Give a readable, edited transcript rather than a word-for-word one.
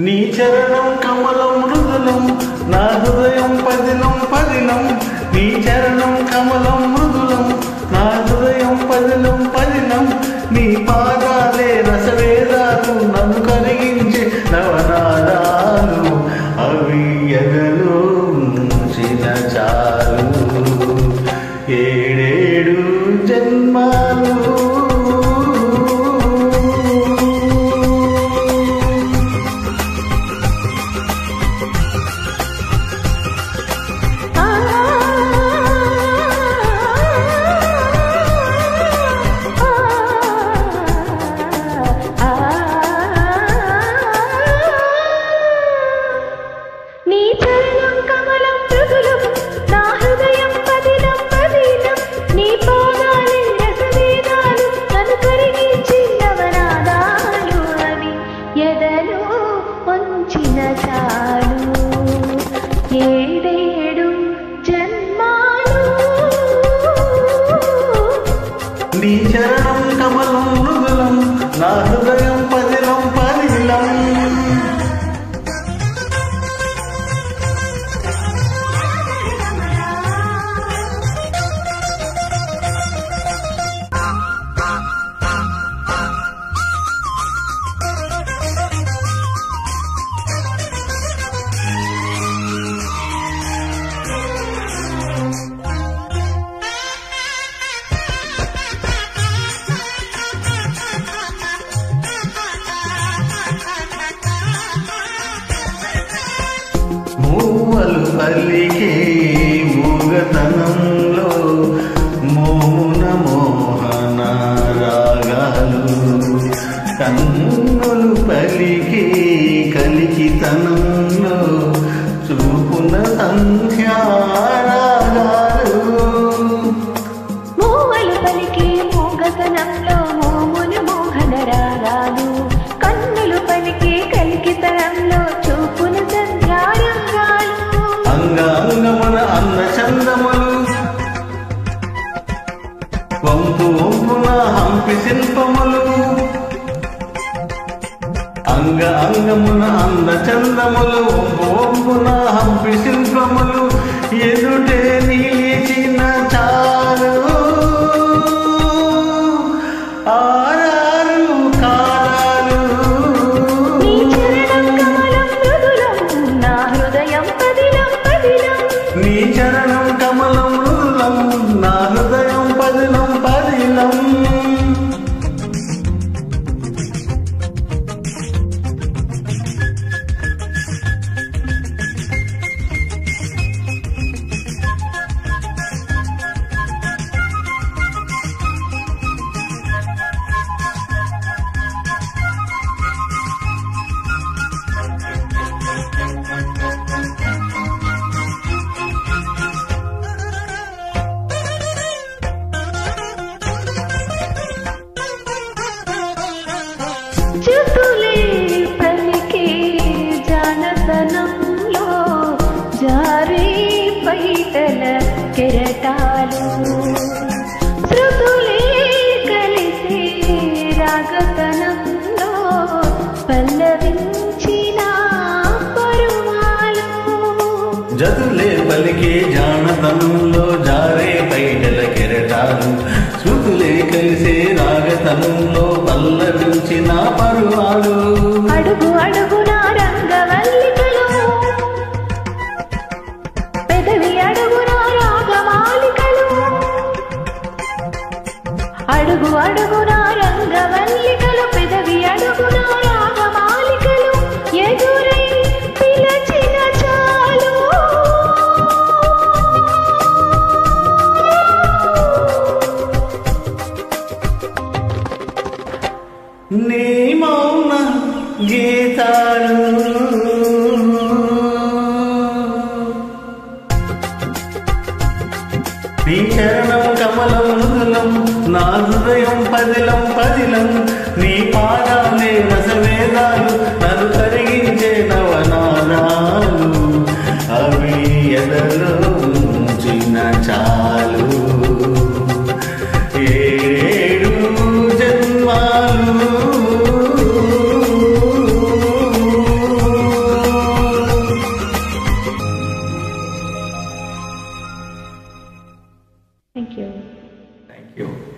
నీ చరణం కమలం మృదులం నా హృదయం పదిలం పదిలం నీ చరణం కమలం మృదులం నా హృదయం పదిలం పదిలం నీ పాదాలే రసవేదాలు నన్ను కరిగించే నవనాదాలు అవి ఎదలో ఉంచిన చాలు ఏడేడు జన్మాలు నీ చరణం కమలం మృదులం నా హృదయం పదిలం పదిలం మూవలు పలికే మూగతనంలో మోమున మోహన రాగాలు కన్నులు పలికే కలికితనంలో చూపున సంధ్యారాగాలు మూవలు పలికే మూగతనంలో మోమున మోహన రాగాలు కన్నులు పలికే కలికితనంలో చూపున అంగమున అన్న చందములు వంపు వంపున హంపి శిల్పములు అంగమున అన్న చందములు వంపు వంపున హంపి శిల్పములు ఎదుటే నిలిచిన చాలు ఆరారు కాలాలు నీ చరణం కమలం మృదులం నా హృదయం పదిలం పదిలం చూపులే పలికే జానతనంలో జారే పైటల కెరటాలు శృతులే కలిసే రాగతనంలో పల్లవించిన పరువాలు జతులే పలికే జానతనంలో జారే పైటల కెరటాలు శృతులే కలిసే రాగతనంలో పల్లవించిన పరువాలు అడుగు అడుగున రంగవల్లికలు పెదవి అడుగున రాగమాలికలు అడుగు అడుగున రంగవల్లికలు పెదవి అడుగున రాగమాలికలు ఎదురై పిలచిన చాలు నీ మౌన గీతాలు నీ చరణం కమలం మృదులం నా హృదయం పదిలం పదిలం నీ పాదాలే ఎదలో ఉంచిన చాలు ఏడు జన్మాలు. Thank you. Thank you.